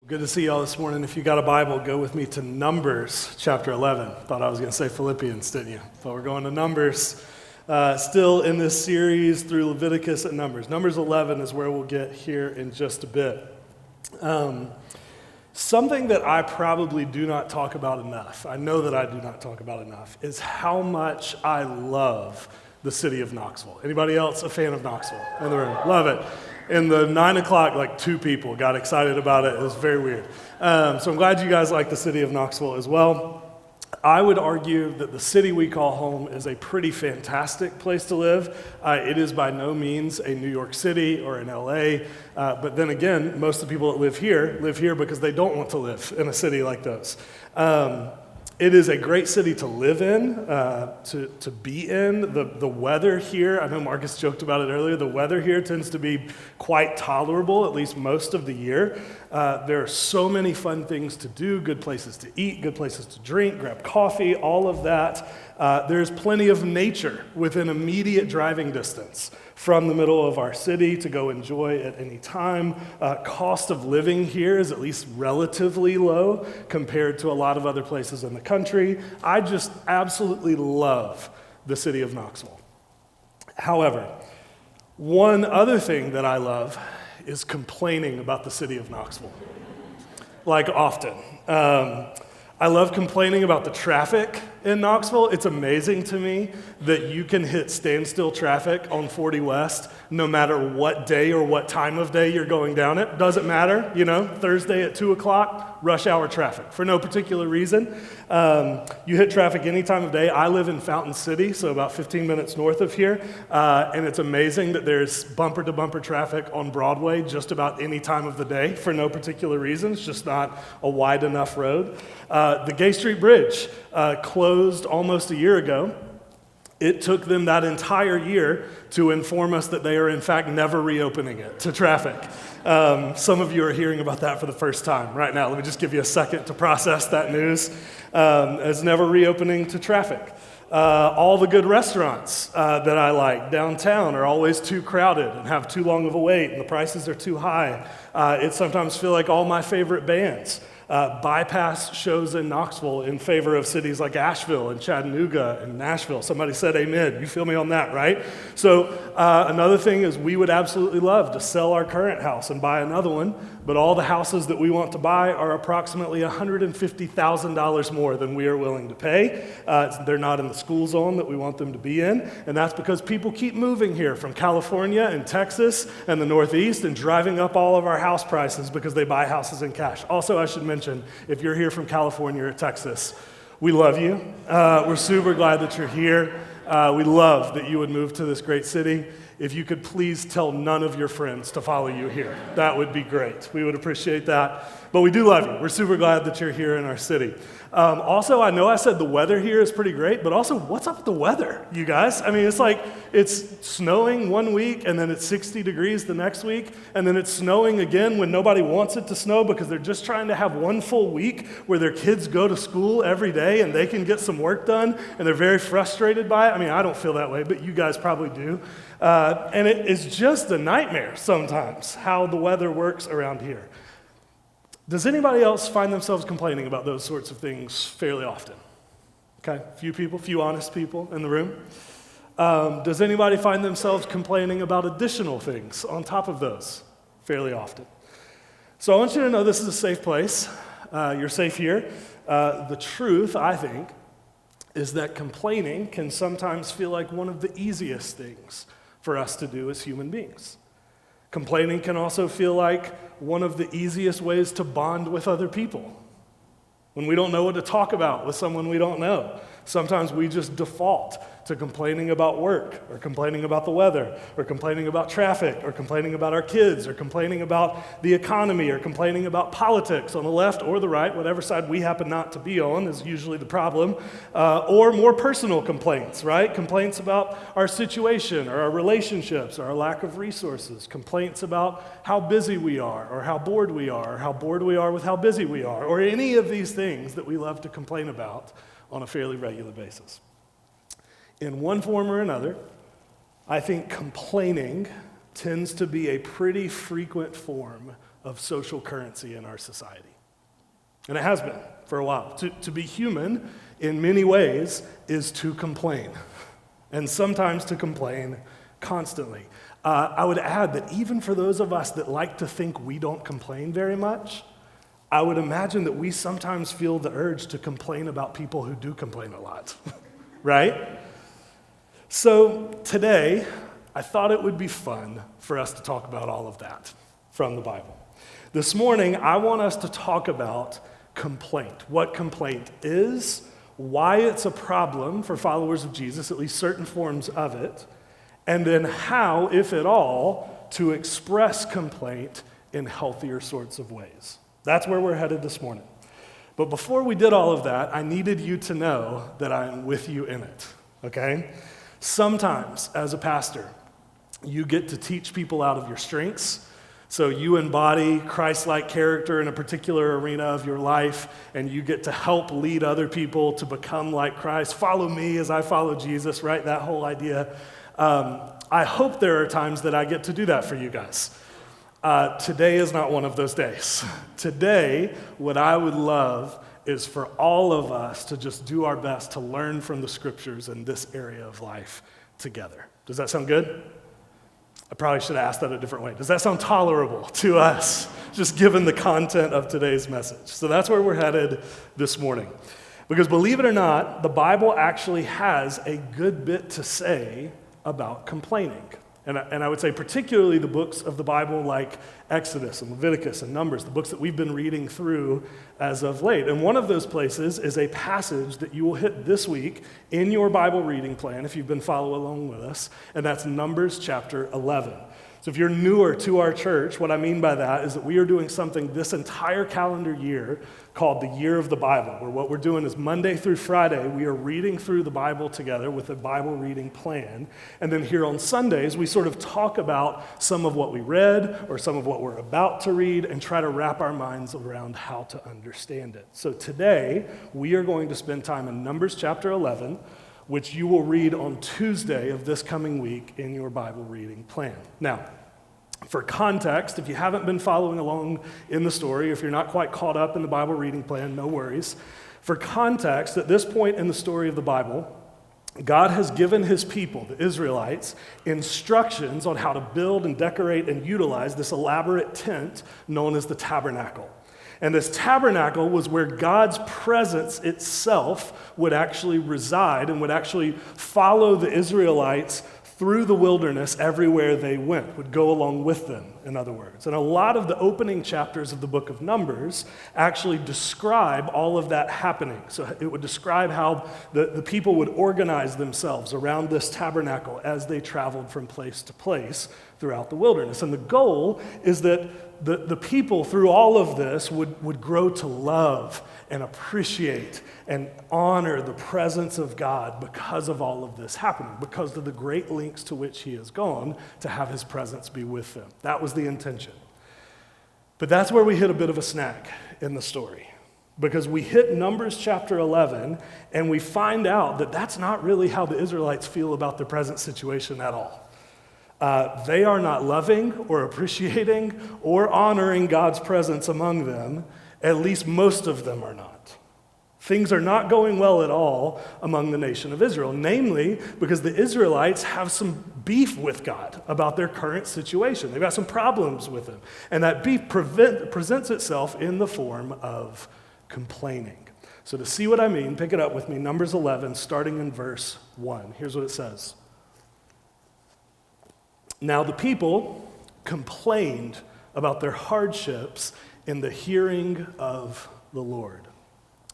Good to see y'all this morning. If you got a Bible, go with me to Numbers chapter 11. Thought I was going to say Philippians, didn't you? But we're going to Numbers. Still in this series through Leviticus and Numbers. Numbers 11 is where we'll get here in just a bit. Something that I probably do not talk about enough, I know that I do not talk about enough, is how much I love the city of Knoxville. Anybody else a fan of Knoxville in the room? Love it. In the 9 o'clock, 2 people got excited about it. It was very weird. So I'm glad you guys like the city of Knoxville as well. I would argue that the city we call home is a pretty fantastic place to live. It is by no means a New York City or an LA. But then again, most of the people that live here because they don't want to live in a city like those. It is a great city to live in, to be in. The weather here, I know Marcus joked about it earlier, the weather here tends to be quite tolerable, at least most of the year. There are so many fun things to do, good places to eat, good places to drink, grab coffee, all of that. There's plenty of nature within immediate driving distance from the middle of our city to go enjoy at any time. Cost of living here is at least relatively low compared to a lot of other places in the country. I just absolutely love the city of Knoxville. However, one other thing that I love is complaining about the city of Knoxville, often. I love complaining about the traffic in Knoxville. It's amazing to me that you can hit standstill traffic on 40 West no matter what day or what time of day you're going down it. Doesn't matter, Thursday at 2 o'clock, rush hour traffic for no particular reason. You hit traffic any time of day. I live in Fountain City, so about 15 minutes north of here, and it's amazing that there's bumper-to-bumper traffic on Broadway just about any time of the day for no particular reason. It's just not a wide enough road. The Gay Street Bridge closed almost a year ago. It took them that entire year to inform us that they are in fact never reopening it to traffic. Some of you are hearing about that for the first time right now. Let me just give you a second to process that news. It's never reopening to traffic. All the good restaurants that I like downtown are always too crowded and have too long of a wait, and the prices are too high. It sometimes feels like all my favorite bands bypass shows in Knoxville in favor of cities like Asheville and Chattanooga and Nashville. Somebody said amen. You feel me on that, right? So another thing is we would absolutely love to sell our current house and buy another one, but all the houses that we want to buy are approximately $150,000 more than we are willing to pay. They're not in the school zone that we want them to be in, and that's because people keep moving here from California and Texas and the Northeast and driving up all of our house prices because they buy houses in cash. Also, I should mention, if you're here from California or Texas, we love you. We're super glad that you're here. We love that you would move to this great city. If you could please tell none of your friends to follow you here, that would be great. We would appreciate that. But we do love you. We're super glad that you're here in our city. Also, I know I said the weather here is pretty great, but also, what's up with the weather, you guys? I mean, it's snowing one week, and then it's 60 degrees the next week, and then it's snowing again when nobody wants it to snow because they're just trying to have one full week where their kids go to school every day and they can get some work done, and they're very frustrated by it. I mean, I don't feel that way, but you guys probably do. And it is just a nightmare sometimes how the weather works around here. Does anybody else find themselves complaining about those sorts of things fairly often? Okay, few honest people in the room. Does anybody find themselves complaining about additional things on top of those fairly often? So I want you to know this is a safe place. You're safe here. The truth, I think, is that complaining can sometimes feel like one of the easiest things for us to do as human beings. Complaining can also feel like one of the easiest ways to bond with other people. When we don't know what to talk about with someone we don't know, sometimes we just default to complaining about work, or complaining about the weather, or complaining about traffic, or complaining about our kids, or complaining about the economy, or complaining about politics on the left or the right, whatever side we happen not to be on is usually the problem, or more personal complaints, right? Complaints about our situation, or our relationships, or our lack of resources, complaints about how busy we are, or how bored we are, or how bored we are with how busy we are, or any of these things that we love to complain about on a fairly regular basis. In one form or another, I think complaining tends to be a pretty frequent form of social currency in our society. And it has been for a while. To be human, in many ways, is to complain, and sometimes to complain constantly. I would add that even for those of us that like to think we don't complain very much, I would imagine that we sometimes feel the urge to complain about people who do complain a lot, right? So today, I thought it would be fun for us to talk about all of that from the Bible. This morning, I want us to talk about complaint, what complaint is, why it's a problem for followers of Jesus, at least certain forms of it, and then how, if at all, to express complaint in healthier sorts of ways. That's where we're headed this morning. But before we did all of that, I needed you to know that I'm with you in it, okay? Sometimes, as a pastor, you get to teach people out of your strengths. So you embody Christ-like character in a particular arena of your life, and you get to help lead other people to become like Christ. Follow me as I follow Jesus, right? That whole idea. I hope there are times that I get to do that for you guys. Today is not one of those days. Today, what I would love is for all of us to just do our best to learn from the scriptures in this area of life together. Does that sound good? I probably should have asked that a different way. Does that sound tolerable to us, just given the content of today's message? So that's where we're headed this morning. Because believe it or not, the Bible actually has a good bit to say about complaining. And I would say particularly the books of the Bible like Exodus and Leviticus and Numbers, the books that we've been reading through as of late. And one of those places is a passage that you will hit this week in your Bible reading plan if you've been following along with us, and that's Numbers chapter 11. So if you're newer to our church, what I mean by that is that we are doing something this entire calendar year called the Year of the Bible, where what we're doing is Monday through Friday, we are reading through the Bible together with a Bible reading plan. And then here on Sundays, we sort of talk about some of what we read or some of what we're about to read and try to wrap our minds around how to understand it. So today, we are going to spend time in Numbers chapter 11, which you will read on Tuesday of this coming week in your Bible reading plan. Now, for context, if you haven't been following along in the story, if you're not quite caught up in the Bible reading plan, no worries. For context, at this point in the story of the Bible, God has given his people, the Israelites, instructions on how to build and decorate and utilize this elaborate tent known as the tabernacle. And this tabernacle was where God's presence itself would actually reside and would actually follow the Israelites through the wilderness everywhere they went, would go along with them, in other words. And a lot of the opening chapters of the book of Numbers actually describe all of that happening. So it would describe how the people would organize themselves around this tabernacle as they traveled from place to place throughout the wilderness. And the goal is that the people through all of this would grow to love and appreciate and honor the presence of God because of all of this happening, because of the great lengths to which he has gone to have his presence be with them. That was the intention. But that's where we hit a bit of a snag in the story, because we hit Numbers chapter 11 and we find out that that's not really how the Israelites feel about their present situation at all. They are not loving or appreciating or honoring God's presence among them. At least most of them are not. Things are not going well at all among the nation of Israel, namely because the Israelites have some beef with God about their current situation. They've got some problems with him. And that beef presents itself in the form of complaining. So to see what I mean, pick it up with me, Numbers 11, starting in verse 1. Here's what it says. Now the people complained about their hardships in the hearing of the Lord.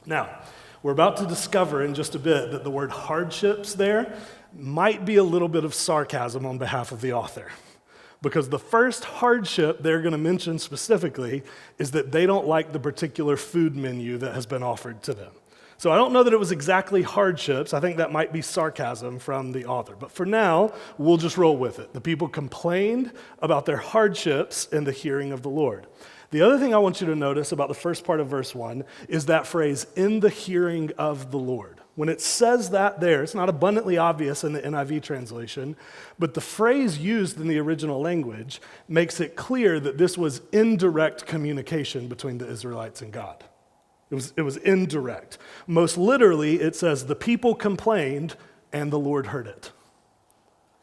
Now, we're about to discover in just a bit that the word hardships there might be a little bit of sarcasm on behalf of the author, because the first hardship they're going to mention specifically is that they don't like the particular food menu that has been offered to them. So I don't know that it was exactly hardships. I think that might be sarcasm from the author. But for now, we'll just roll with it. The people complained about their hardships in the hearing of the Lord. The other thing I want you to notice about the first part of verse 1 is that phrase, in the hearing of the Lord. When it says that there, it's not abundantly obvious in the NIV translation, but the phrase used in the original language makes it clear that this was indirect communication between the Israelites and God. It was indirect. Most literally, it says, the people complained and the Lord heard it.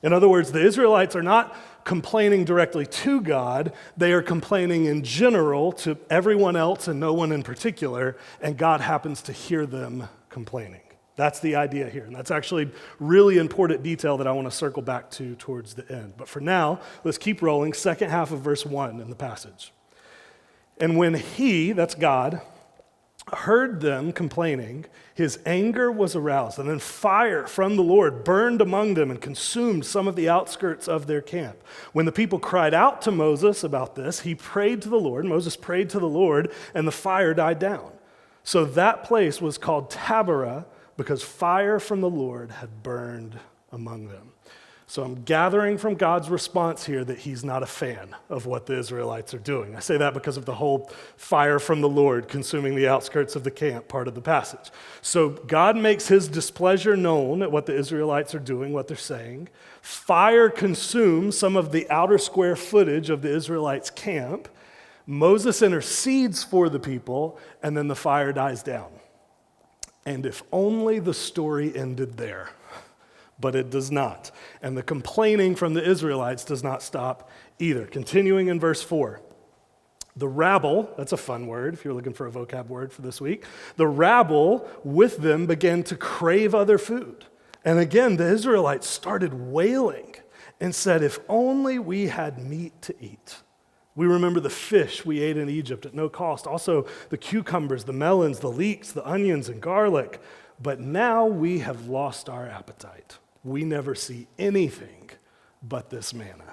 In other words, the Israelites are not complaining directly to God, they are complaining in general to everyone else and no one in particular, and God happens to hear them complaining. That's the idea here, and that's actually really important detail that I want to circle back to towards the end. But for now, let's keep rolling. Second half of verse 1 in the passage. And when he, that's God, heard them complaining, his anger was aroused, and then fire from the Lord burned among them and consumed some of the outskirts of their camp. When the people cried out to Moses about this, he prayed to the Lord, Moses prayed to the Lord, and the fire died down. So that place was called Taberah, because fire from the Lord had burned among them. So I'm gathering from God's response here that he's not a fan of what the Israelites are doing. I say that because of the whole fire from the Lord consuming the outskirts of the camp part of the passage. So God makes his displeasure known at what the Israelites are doing, what they're saying. Fire consumes some of the outer square footage of the Israelites' camp. Moses intercedes for the people, and then the fire dies down. And if only the story ended there, but it does not. And the complaining from the Israelites does not stop either. Continuing in verse 4, the rabble, that's a fun word if you're looking for a vocab word for this week, the rabble with them began to crave other food. And again, the Israelites started wailing and said, if only we had meat to eat. We remember the fish we ate in Egypt at no cost, also the cucumbers, the melons, the leeks, the onions, and garlic. But now we have lost our appetite. We never see anything but this manna.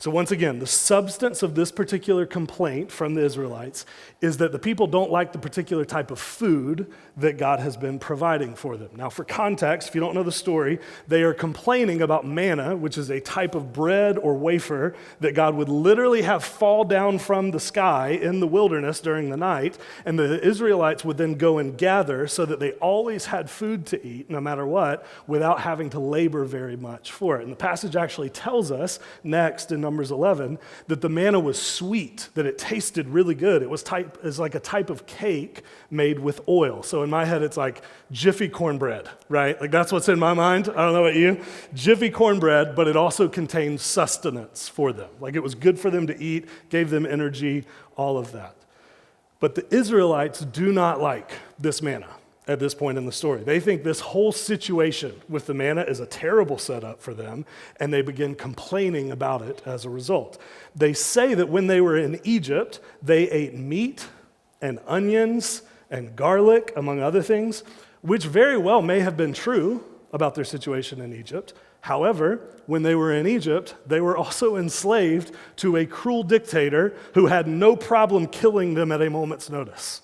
So once again, the substance of this particular complaint from the Israelites is that the people don't like the particular type of food that God has been providing for them. Now, for context, if you don't know the story, they are complaining about manna, which is a type of bread or wafer that God would literally have fall down from the sky in the wilderness during the night, and the Israelites would then go and gather so that they always had food to eat, no matter what, without having to labor very much for it. And the passage actually tells us next in Numbers 11, that the manna was sweet, that it tasted really good. It was like a type of cake made with oil. So in my head, it's like Jiffy cornbread, right? Like that's what's in my mind. I don't know about you. Jiffy cornbread, but it also contained sustenance for them. Like it was good for them to eat, gave them energy, all of that. But the Israelites do not like this manna at this point in the story. They think this whole situation with the manna is a terrible setup for them, and they begin complaining about it as a result. They say that when they were in Egypt, they ate meat and onions and garlic, among other things, which very well may have been true about their situation in Egypt. However, when they were in Egypt, they were also enslaved to a cruel dictator who had no problem killing them at a moment's notice.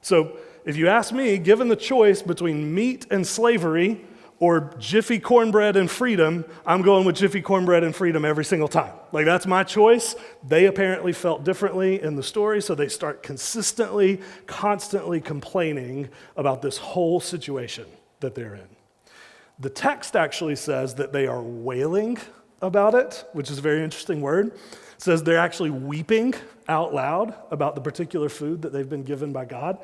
So, if you ask me, given the choice between meat and slavery or Jiffy cornbread and freedom, I'm going with Jiffy cornbread and freedom every single time. Like that's my choice. They apparently felt differently in the story, so they start consistently, constantly complaining about this whole situation that they're in. The text actually says that they are wailing about it, which is a very interesting word. It says they're actually weeping out loud about the particular food that they've been given by God.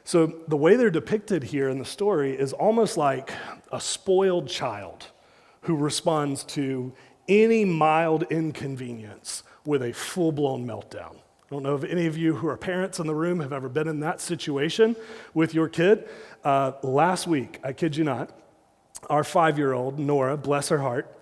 So the way they're depicted here in the story is almost like a spoiled child who responds to any mild inconvenience with a full-blown meltdown. I don't know if any of you who are parents in the room have ever been in that situation with your kid. Last week, I kid you not, our 5-year-old, Nora, bless her heart,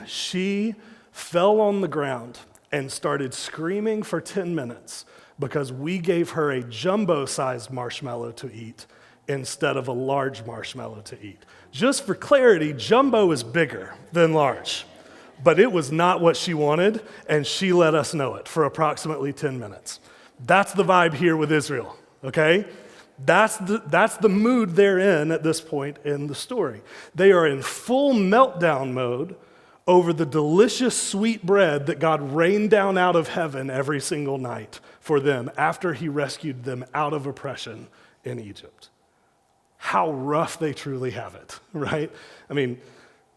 she fell on the ground and started screaming for 10 minutes because we gave her a jumbo-sized marshmallow to eat instead of a large marshmallow to eat. Just for clarity, jumbo is bigger than large, but it was not what she wanted, and she let us know it for approximately 10 minutes. That's the vibe here with Israel, okay? That's the mood they're in at this point in the story. They are in full meltdown mode over the delicious sweet bread that God rained down out of heaven every single night for them after he rescued them out of oppression in Egypt. how rough they truly have it, right? I mean,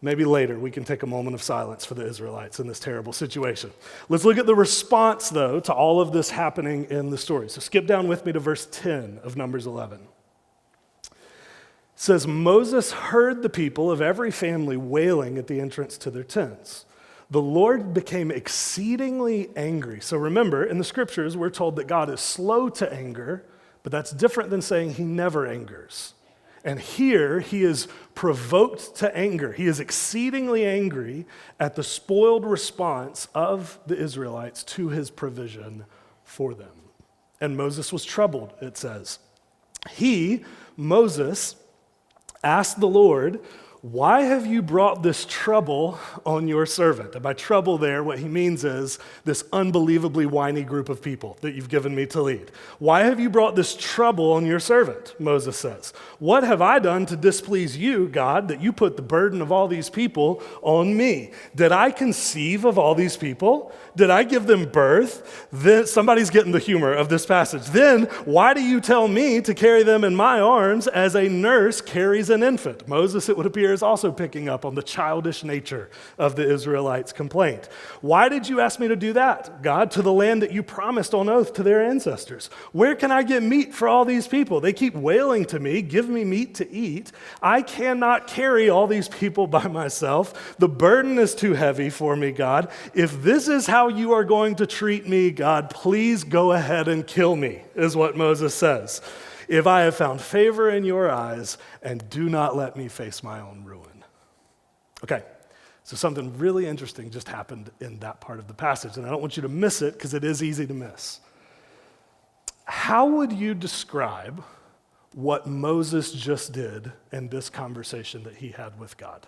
maybe later we can take a moment of silence for the Israelites in this terrible situation. Let's look at the response, though, to all of this happening in the story. So skip down with me to verse 10 of Numbers 11. It says, Moses heard the people of every family wailing at the entrance to their tents. The Lord became exceedingly angry. So remember, in the scriptures, we're told that God is slow to anger, but that's different than saying he never angers. And here, he is provoked to anger. He is exceedingly angry at the spoiled response of the Israelites to his provision for them. And Moses was troubled, it says. Moses, asked the Lord, why have you brought this trouble on your servant? And by trouble there, what he means is this unbelievably whiny group of people that you've given me to lead. Why have you brought this trouble on your servant? Moses says. What have I done to displease you, God, that you put the burden of all these people on me? Did I conceive of all these people? Did I give them birth? Then somebody's getting the humor of this passage. Then why do you tell me to carry them in my arms as a nurse carries an infant? Moses, it would appear, is also picking up on the childish nature of the Israelites' complaint. Why did you ask me to do that, God, to the land that you promised on oath to their ancestors? Where can I get meat for all these people? They keep wailing to me, give me meat to eat. I cannot carry all these people by myself. The burden is too heavy for me, God. If this is how you are going to treat me, God, please go ahead and kill me, is what Moses says. If I have found favor in your eyes, and do not let me face my own ruin. Okay, so something really interesting just happened in that part of the passage, and I don't want you to miss it because it is easy to miss. How would you describe what Moses just did in this conversation that he had with God?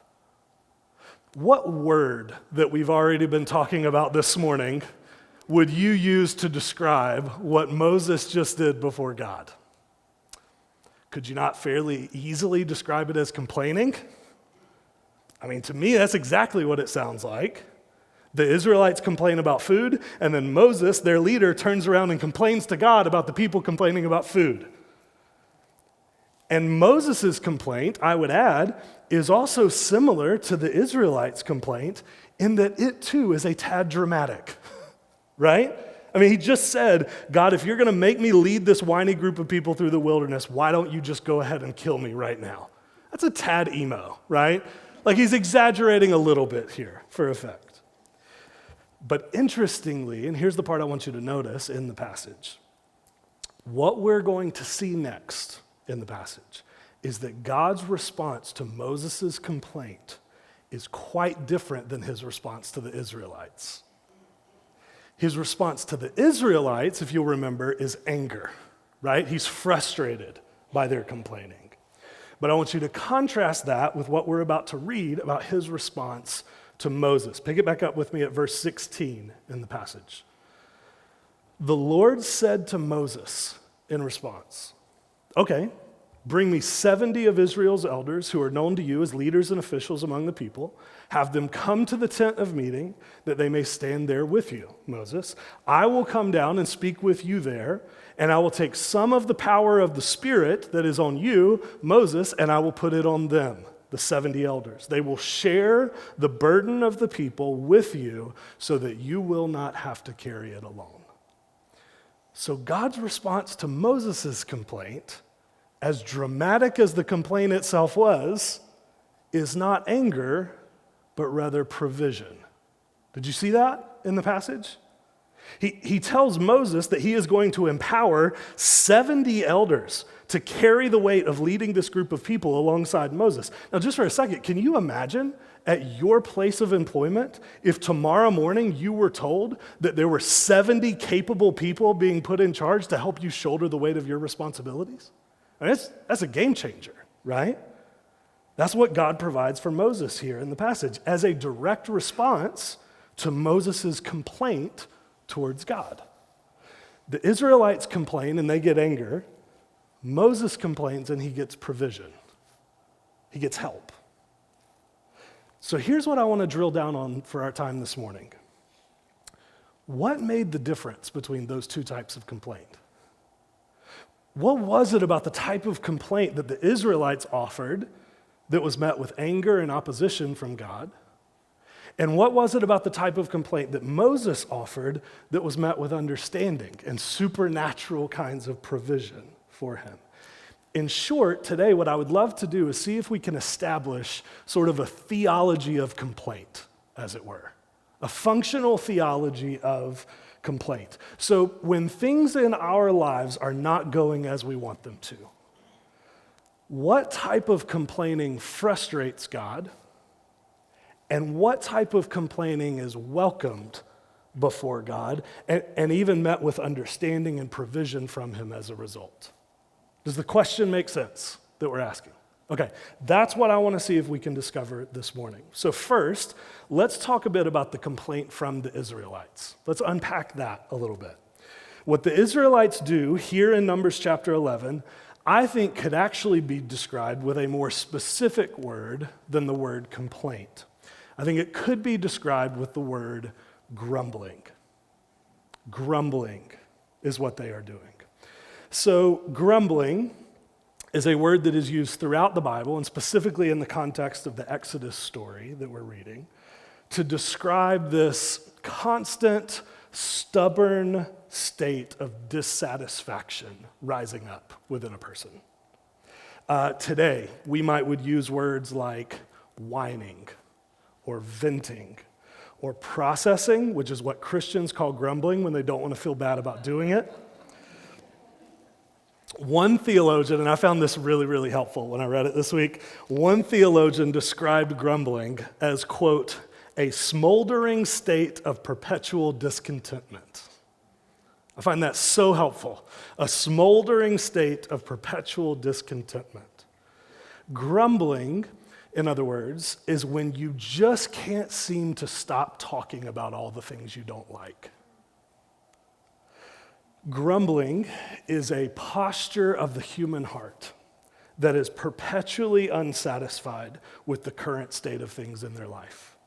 What word that we've already been talking about this morning would you use to describe what Moses just did before God? Could you not fairly easily describe it as complaining? I mean, to me, that's exactly what it sounds like. The Israelites complain about food, and then Moses, their leader, turns around and complains to God about the people complaining about food. And Moses' complaint, I would add, is also similar to the Israelites' complaint in that it too is a tad dramatic, right? I mean, he just said, God, if you're going to make me lead this whiny group of people through the wilderness, why don't you just go ahead and kill me right now? That's a tad emo, right? Like he's exaggerating a little bit here for effect. But interestingly, and here's the part I want you to notice in the passage, what we're going to see next in the passage is that God's response to Moses' complaint is quite different than his response to the Israelites. His response to the Israelites, if you'll remember, is anger, right? He's frustrated by their complaining. But I want you to contrast that with what we're about to read about his response to Moses. Pick it back up with me at verse 16 in the passage. The Lord said to Moses in response, okay, bring me 70 of Israel's elders who are known to you as leaders and officials among the people. Have them come to the tent of meeting that they may stand there with you, Moses. I will come down and speak with you there, and I will take some of the power of the Spirit that is on you, Moses, and I will put it on them, the 70 elders. They will share the burden of the people with you so that you will not have to carry it alone. So God's response to Moses' complaint, as dramatic as the complaint itself was, is not anger, but rather provision. Did you see that in the passage? He tells Moses that he is going to empower 70 elders to carry the weight of leading this group of people alongside Moses. Now, just for a second, can you imagine at your place of employment if tomorrow morning you were told that there were 70 capable people being put in charge to help you shoulder the weight of your responsibilities? I mean, that's a game changer, right? That's what God provides for Moses here in the passage as a direct response to Moses' complaint towards God. The Israelites complain and they get anger. Moses complains and he gets provision. He gets help. So here's what I want to drill down on for our time this morning. What made the difference between those two types of complaint? What was it about the type of complaint that the Israelites offered that was met with anger and opposition from God? And what was it about the type of complaint that Moses offered that was met with understanding and supernatural kinds of provision for him? In short, today what I would love to do is see if we can establish sort of a theology of complaint, as it were, a functional theology of complaint. So when things in our lives are not going as we want them to, what type of complaining frustrates God? And what type of complaining is welcomed before God and even met with understanding and provision from him as a result? Does the question make sense that we're asking? Okay, that's what I want to see if we can discover this morning. So first, let's talk a bit about the complaint from the Israelites. Let's unpack that a little bit. What the Israelites do here in Numbers chapter 11, I think could actually be described with a more specific word than the word complaint. I think it could be described with the word grumbling. Grumbling is what they are doing. So grumbling is a word that is used throughout the Bible, and specifically in the context of the Exodus story that we're reading, to describe this constant, stubborn state of dissatisfaction rising up within a person. Today, we would use words like whining, or venting, or processing, which is what Christians call grumbling when they don't want to feel bad about doing it. One theologian, and I found this really, really helpful when I read it this week, one theologian described grumbling as, quote, a smoldering state of perpetual discontentment. I find that so helpful. A smoldering state of perpetual discontentment. Grumbling, in other words, is when you just can't seem to stop talking about all the things you don't like. Grumbling is a posture of the human heart that is perpetually unsatisfied with the current state of things in their life,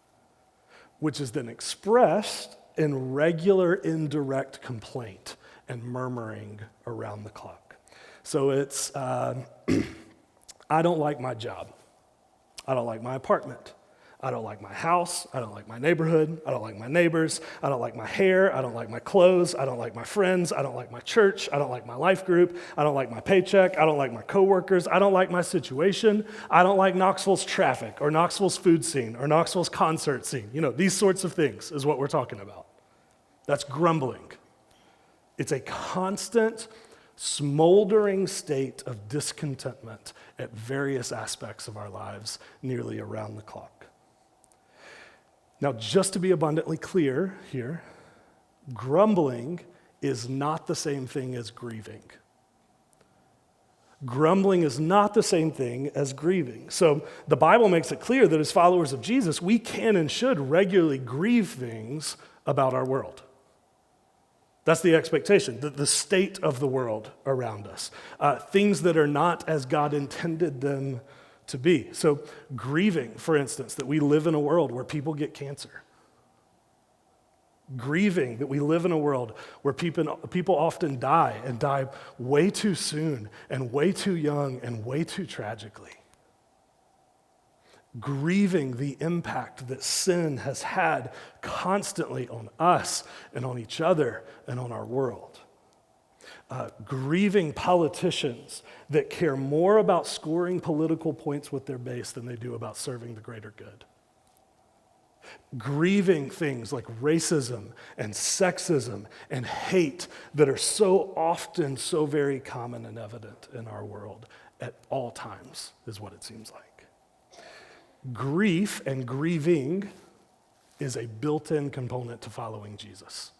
which is then expressed in regular indirect complaint and murmuring around the clock. So it's, I don't like my job. I don't like my apartment. I don't like my house. I don't like my neighborhood. I don't like my neighbors. I don't like my hair. I don't like my clothes. I don't like my friends. I don't like my church. I don't like my life group. I don't like my paycheck. I don't like my coworkers. I don't like my situation. I don't like Knoxville's traffic or Knoxville's food scene or Knoxville's concert scene. You know, these sorts of things is what we're talking about. That's grumbling. It's a constant, smoldering state of discontentment at various aspects of our lives, nearly around the clock. Now, just to be abundantly clear here, grumbling is not the same thing as grieving. Grumbling is not the same thing as grieving. So the Bible makes it clear that as followers of Jesus, we can and should regularly grieve things about our world. That's the expectation, the state of the world around us, things that are not as God intended them to be. So grieving, for instance, that we live in a world where people get cancer. Grieving that we live in a world where people often die and die way too soon and way too young and way too tragically. Grieving the impact that sin has had constantly on us and on each other and on our world. Grieving politicians that care more about scoring political points with their base than they do about serving the greater good. Grieving things like racism and sexism and hate that are so often so very common and evident in our world at all times is what it seems like. Grief and grieving is a built-in component to following Jesus.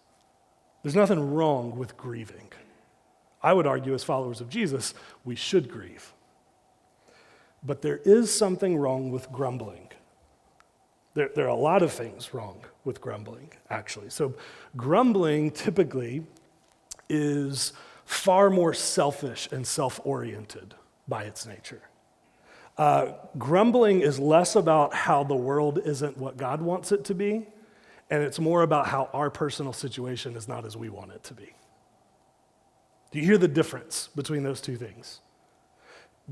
There's nothing wrong with grieving. I would argue as followers of Jesus, we should grieve. But there is something wrong with grumbling. There are a lot of things wrong with grumbling, actually. So grumbling typically is far more selfish and self-oriented by its nature. Grumbling is less about how the world isn't what God wants it to be, and it's more about how our personal situation is not as we want it to be. Do you hear the difference between those two things?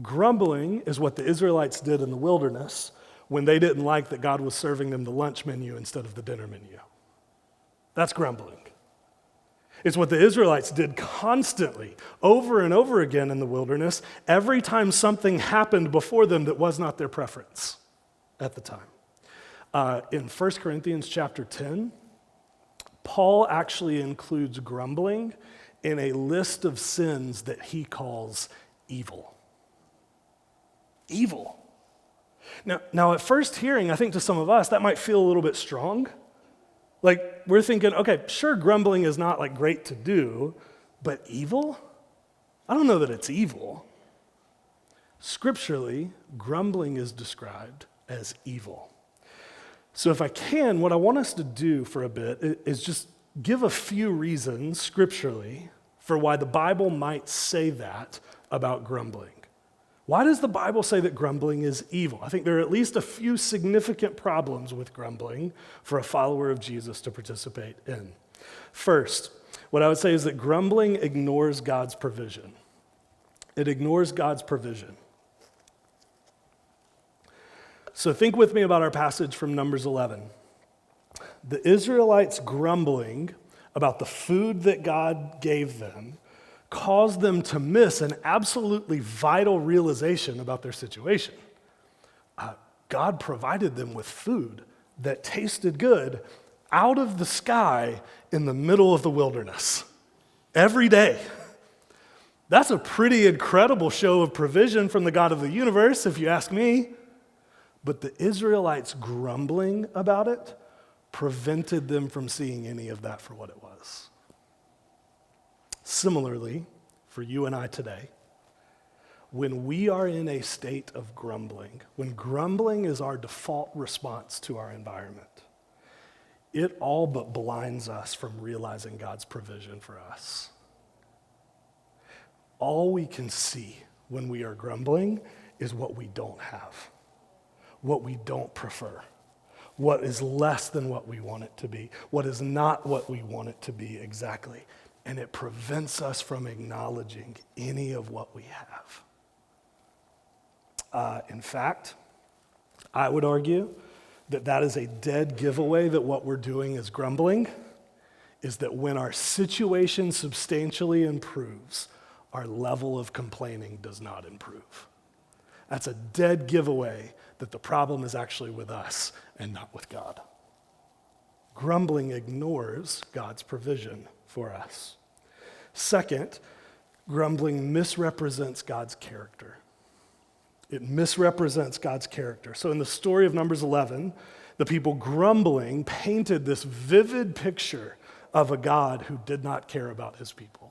Grumbling is what the Israelites did in the wilderness when they didn't like that God was serving them the lunch menu instead of the dinner menu. That's grumbling. It's what the Israelites did constantly, over and over again in the wilderness, every time something happened before them that was not their preference at the time. In 1 Corinthians chapter 10, Paul actually includes grumbling in a list of sins that he calls evil. Evil. Now, at first hearing, I think to some of us, that might feel a little bit strong. Like, we're thinking, okay, sure, grumbling is not like great to do, but evil? I don't know that it's evil. Scripturally, grumbling is described as evil. So if I can, what I want us to do for a bit is just give a few reasons scripturally for why the Bible might say that about grumbling. Why does the Bible say that grumbling is evil? I think there are at least a few significant problems with grumbling for a follower of Jesus to participate in. First, what I would say is that grumbling ignores God's provision. It ignores God's provision. So think with me about our passage from Numbers 11. The Israelites grumbling about the food that God gave them caused them to miss an absolutely vital realization about their situation. God provided them with food that tasted good out of the sky in the middle of the wilderness every day. That's a pretty incredible show of provision from the God of the universe, if you ask me. But the Israelites grumbling about it prevented them from seeing any of that for what it was. Similarly, for you and I today, when we are in a state of grumbling, when grumbling is our default response to our environment, it all but blinds us from realizing God's provision for us. All we can see when we are grumbling is what we don't have, what we don't prefer, what is less than what we want it to be, what is not what we want it to be exactly. And it prevents us from acknowledging any of what we have. In fact, I would argue that that is a dead giveaway that what we're doing is grumbling, is that when our situation substantially improves, our level of complaining does not improve. That's a dead giveaway that the problem is actually with us and not with God. Grumbling ignores God's provision for us. Second, grumbling misrepresents God's character. It misrepresents God's character. So in the story of Numbers 11, the people grumbling painted this vivid picture of a God who did not care about his people.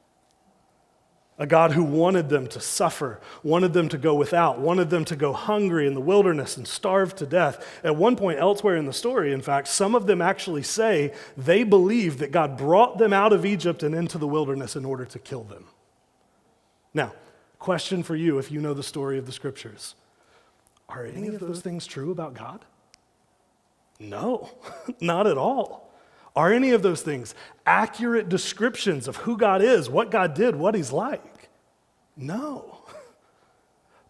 A God who wanted them to suffer, wanted them to go without, wanted them to go hungry in the wilderness and starve to death. At one point elsewhere in the story, in fact, some of them actually say they believe that God brought them out of Egypt and into the wilderness in order to kill them. Now, question for you if you know the story of the scriptures. Are any of those things true about God? No, not at all. Are any of those things accurate descriptions of who God is, what God did, what he's like? No.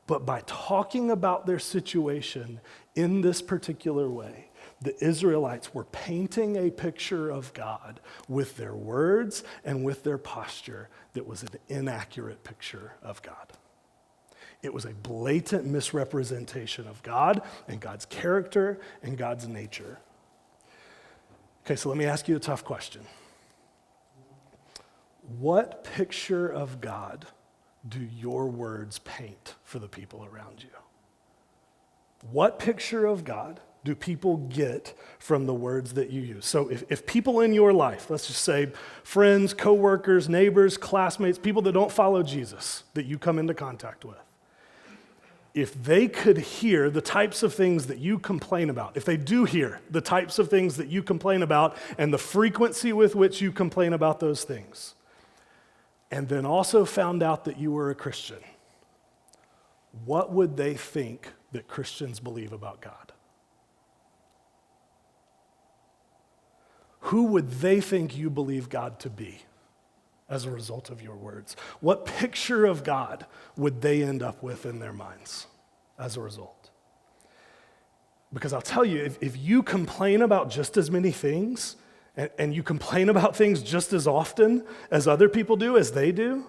But by talking about their situation in this particular way, the Israelites were painting a picture of God with their words and with their posture that was an inaccurate picture of God. It was a blatant misrepresentation of God and God's character and God's nature. Okay, so let me ask you a tough question. What picture of God do your words paint for the people around you? What picture of God do people get from the words that you use? So if people in your life, let's just say friends, coworkers, neighbors, classmates, people that don't follow Jesus that you come into contact with, if they could hear the types of things that you complain about, if they do hear the types of things that you complain about and the frequency with which you complain about those things, and then also found out that you were a Christian, what would they think that Christians believe about God? Who would they think you believe God to be as a result of your words? What picture of God would they end up with in their minds as a result? Because I'll tell you, if you complain about just as many things, and you complain about things just as often as other people do, as they do,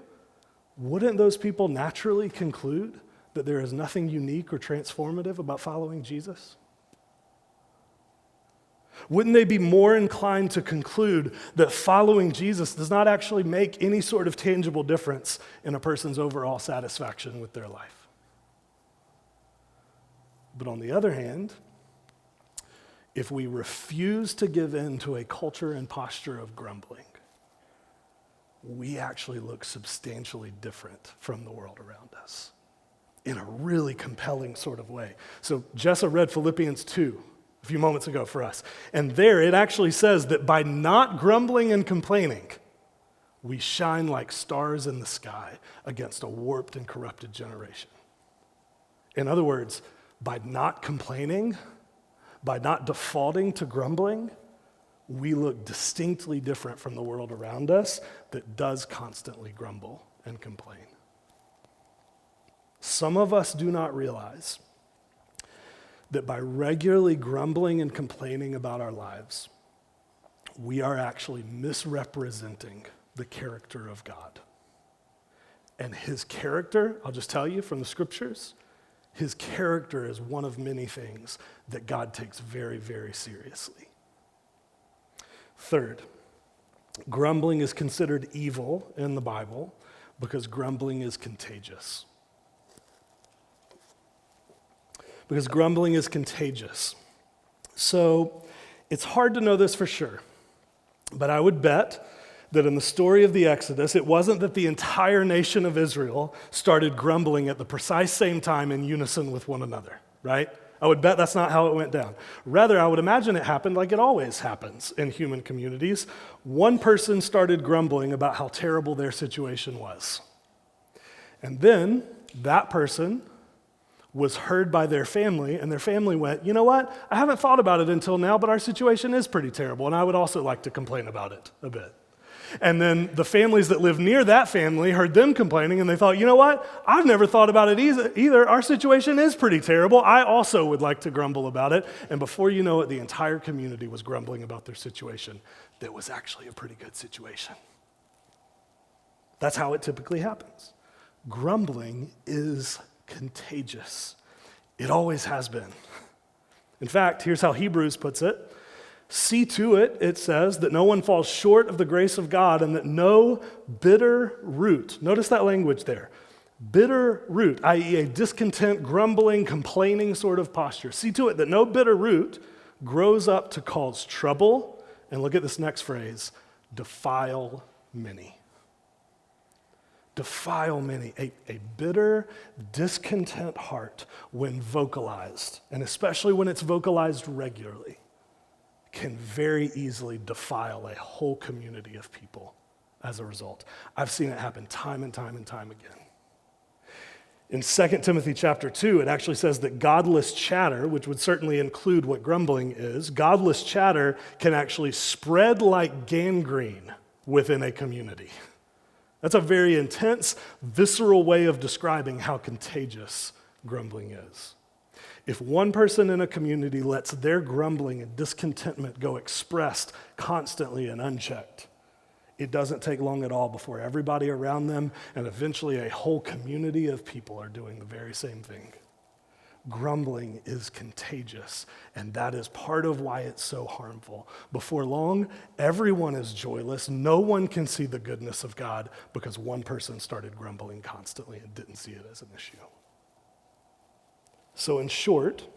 wouldn't those people naturally conclude that there is nothing unique or transformative about following Jesus? Wouldn't they be more inclined to conclude that following Jesus does not actually make any sort of tangible difference in a person's overall satisfaction with their life? But on the other hand, if we refuse to give in to a culture and posture of grumbling, we actually look substantially different from the world around us in a really compelling sort of way. So Jessa read Philippians 2 a few moments ago for us. And there it actually says that by not grumbling and complaining, we shine like stars in the sky against a warped and corrupted generation. In other words, by not complaining, by not defaulting to grumbling, we look distinctly different from the world around us that does constantly grumble and complain. Some of us do not realize that by regularly grumbling and complaining about our lives, we are actually misrepresenting the character of God. And his character, I'll just tell you from the scriptures, his character is one of many things that God takes very, very seriously. Third, grumbling is considered evil in the Bible because grumbling is contagious. Because grumbling is contagious. So it's hard to know this for sure, but I would bet that in the story of the Exodus, it wasn't that the entire nation of Israel started grumbling at the precise same time in unison with one another, right? I would bet that's not how it went down. Rather, I would imagine it happened like it always happens in human communities. One person started grumbling about how terrible their situation was. And then that person was heard by their family, and their family went, you know what? I haven't thought about it until now, but our situation is pretty terrible, and I would also like to complain about it a bit. And then the families that lived near that family heard them complaining, and they thought, you know what? I've never thought about it either. Our situation is pretty terrible. I also would like to grumble about it. And before you know it, the entire community was grumbling about their situation that was actually a pretty good situation. That's how it typically happens. Grumbling is contagious. It always has been. In fact, here's how Hebrews puts it. See to it, it says, that no one falls short of the grace of God and that no bitter root, notice that language there, bitter root, i.e. a discontent, grumbling, complaining sort of posture. See to it that no bitter root grows up to cause trouble, and look at this next phrase, defile many. Defile many. A bitter, discontent heart, when vocalized, and especially when it's vocalized regularly, can very easily defile a whole community of people as a result. I've seen it happen time and time and time again. In 2 Timothy chapter 2, it actually says that godless chatter, which would certainly include what grumbling is, godless chatter can actually spread like gangrene within a community. That's a very intense, visceral way of describing how contagious grumbling is. If one person in a community lets their grumbling and discontentment go expressed constantly and unchecked, it doesn't take long at all before everybody around them and eventually a whole community of people are doing the very same thing. Grumbling is contagious, and that is part of why it's so harmful. Before long, everyone is joyless. No one can see the goodness of God because one person started grumbling constantly and didn't see it as an issue. So in short,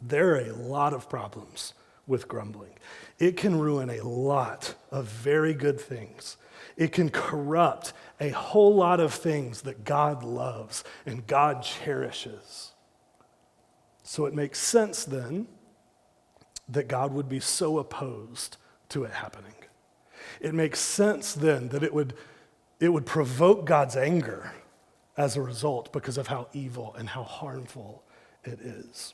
there are a lot of problems with grumbling. It can ruin a lot of very good things. It can corrupt a whole lot of things that God loves and God cherishes. So it makes sense then that God would be so opposed to it happening. It makes sense then that it would provoke God's anger as a result because of how evil and how harmful it is.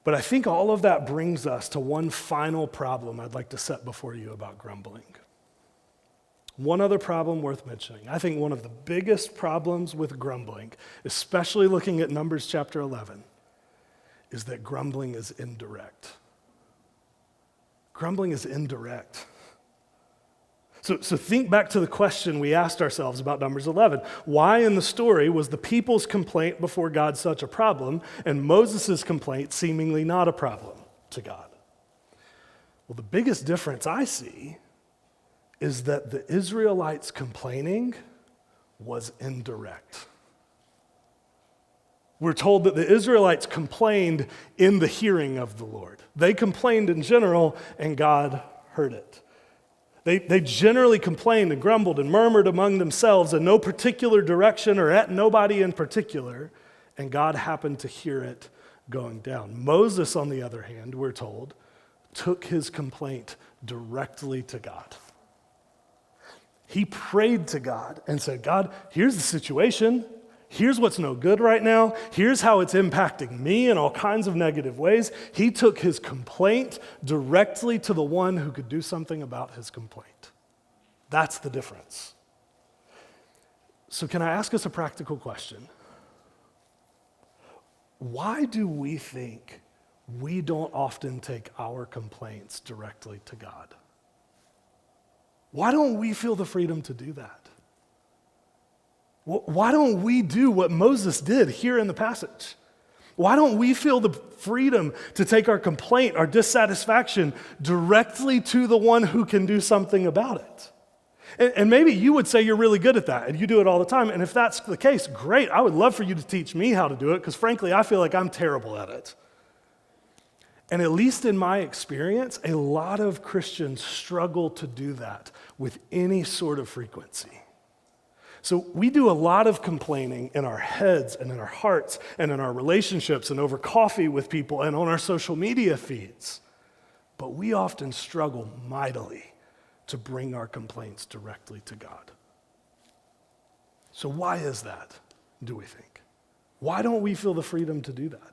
But I think all of that brings us to one final problem I'd like to set before you about grumbling. One other problem worth mentioning. I think one of the biggest problems with grumbling, especially looking at Numbers chapter 11, is that grumbling is indirect. Grumbling is indirect. So think back to the question we asked ourselves about Numbers 11. Why in the story was the people's complaint before God such a problem and Moses' complaint seemingly not a problem to God? Well, the biggest difference I see is that the Israelites' complaining was indirect. We're told that the Israelites complained in the hearing of the Lord. They complained in general, and God heard it. They generally complained and grumbled and murmured among themselves in no particular direction or at nobody in particular, and God happened to hear it going down. Moses, on the other hand, we're told, took his complaint directly to God. He prayed to God and said, God, here's the situation. Here's what's no good right now. Here's how it's impacting me in all kinds of negative ways. He took his complaint directly to the one who could do something about his complaint. That's the difference. So can I ask us a practical question? Why do we think we don't often take our complaints directly to God? Why don't we feel the freedom to do that? Why don't we do what Moses did here in the passage? Why don't we feel the freedom to take our complaint, our dissatisfaction, directly to the one who can do something about it? And maybe you would say you're really good at that, and you do it all the time. And if that's the case, great. I would love for you to teach me how to do it, because frankly, I feel like I'm terrible at it. And at least in my experience, a lot of Christians struggle to do that with any sort of frequency. So we do a lot of complaining in our heads and in our hearts and in our relationships and over coffee with people and on our social media feeds. But we often struggle mightily to bring our complaints directly to God. So why is that, do we think? Why don't we feel the freedom to do that?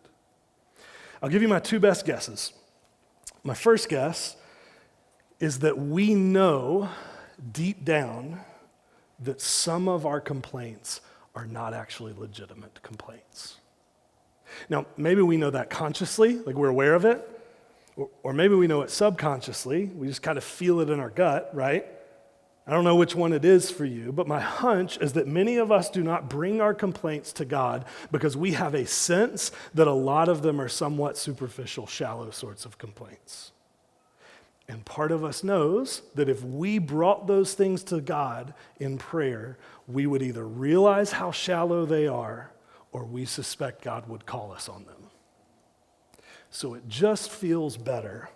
I'll give you my two best guesses. My first guess is that we know deep down that some of our complaints are not actually legitimate complaints. Now, maybe we know that consciously, like we're aware of it, or maybe we know it subconsciously. We just kind of feel it in our gut, right? I don't know which one it is for you, but my hunch is that many of us do not bring our complaints to God because we have a sense that a lot of them are somewhat superficial, shallow sorts of complaints. And part of us knows that if we brought those things to God in prayer, we would either realize how shallow they are, or we suspect God would call us on them. So it just feels better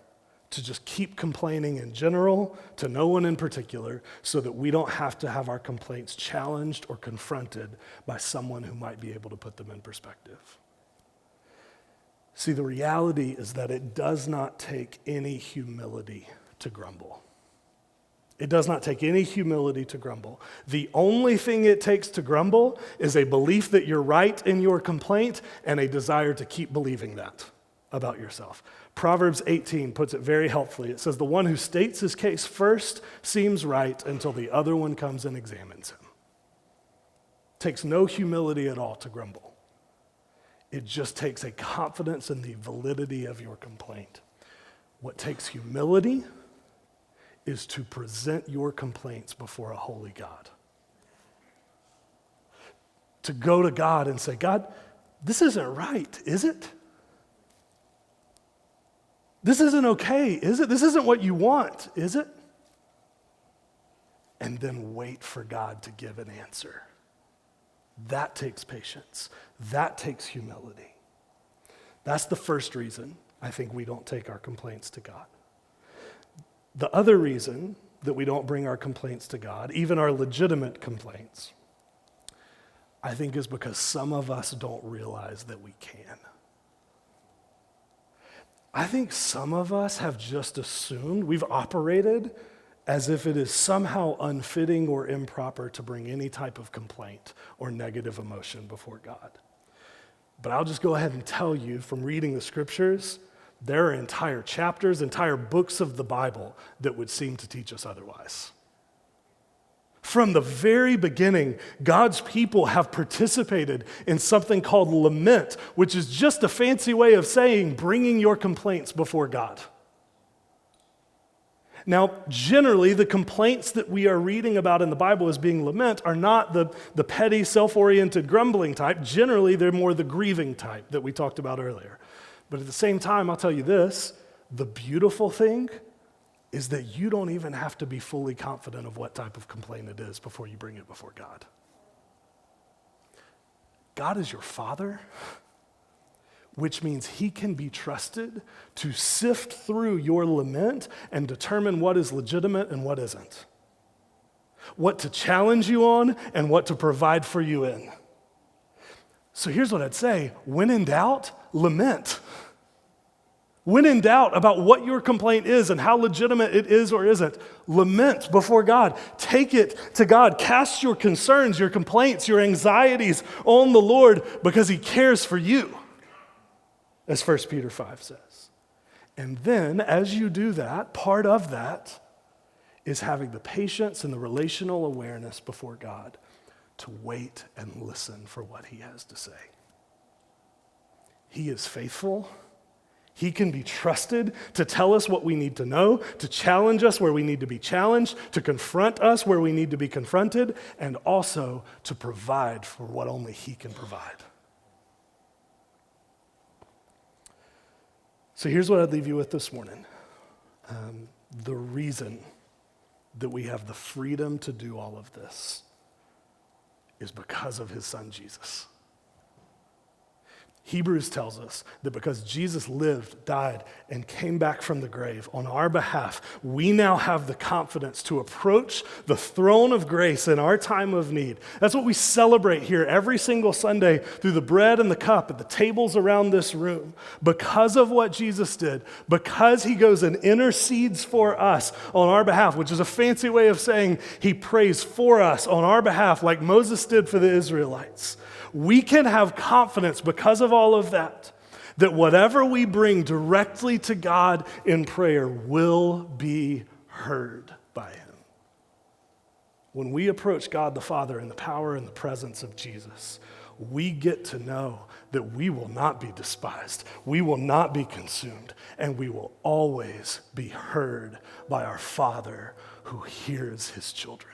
to just keep complaining in general to no one in particular so that we don't have to have our complaints challenged or confronted by someone who might be able to put them in perspective. See, the reality is that it does not take any humility to grumble. It does not take any humility to grumble. The only thing it takes to grumble is a belief that you're right in your complaint and a desire to keep believing that about yourself. Proverbs 18 puts it very helpfully. It says, the one who states his case first seems right until the other one comes and examines him. It takes no humility at all to grumble. It just takes a confidence in the validity of your complaint. What takes humility is to present your complaints before a holy God. To go to God and say, God, this isn't right, is it? This isn't okay, is it? This isn't what you want, is it? And then wait for God to give an answer. That takes patience. That takes humility. That's the first reason I think we don't take our complaints to God. The other reason that we don't bring our complaints to God, even our legitimate complaints, I think is because some of us don't realize that we can. I think some of us have just assumed, we've operated as if it is somehow unfitting or improper to bring any type of complaint or negative emotion before God. But I'll just go ahead and tell you from reading the scriptures, there are entire chapters, entire books of the Bible that would seem to teach us otherwise. From the very beginning, God's people have participated in something called lament, which is just a fancy way of saying bringing your complaints before God. Now, generally, the complaints that we are reading about in the Bible as being lament are not the petty, self-oriented, grumbling type. Generally, they're more the grieving type that we talked about earlier. But at the same time, I'll tell you this, the beautiful thing is that you don't even have to be fully confident of what type of complaint it is before you bring it before God. God is your Father, which means he can be trusted to sift through your lament and determine what is legitimate and what isn't, what to challenge you on and what to provide for you in. So here's what I'd say, when in doubt, lament. When in doubt about what your complaint is and how legitimate it is or isn't, lament before God. Take it to God. Cast your concerns, your complaints, your anxieties on the Lord because he cares for you, as 1 Peter 5 says. And then, as you do that, part of that is having the patience and the relational awareness before God to wait and listen for what he has to say. He is faithful. He can be trusted to tell us what we need to know, to challenge us where we need to be challenged, to confront us where we need to be confronted, and also to provide for what only he can provide. So here's what I'd leave you with this morning. The reason that we have the freedom to do all of this is because of his son, Jesus. Hebrews tells us that because Jesus lived, died, and came back from the grave on our behalf, we now have the confidence to approach the throne of grace in our time of need. That's what we celebrate here every single Sunday through the bread and the cup at the tables around this room. Because of what Jesus did, because he goes and intercedes for us on our behalf, which is a fancy way of saying he prays for us on our behalf like Moses did for the Israelites. We can have confidence because of all of that whatever we bring directly to God in prayer will be heard by him. When we approach God the Father in the power and the presence of Jesus, we get to know that we will not be despised, we will not be consumed, and we will always be heard by our Father who hears his children.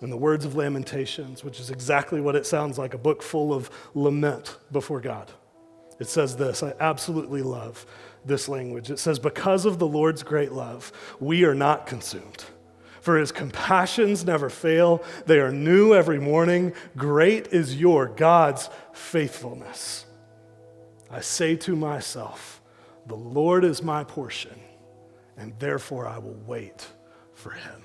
In the words of Lamentations, which is exactly what it sounds like, a book full of lament before God. It says this, I absolutely love this language. It says, because of the Lord's great love, we are not consumed. For his compassions never fail. They are new every morning. Great is your, God's, faithfulness. I say to myself, the Lord is my portion, and therefore I will wait for him.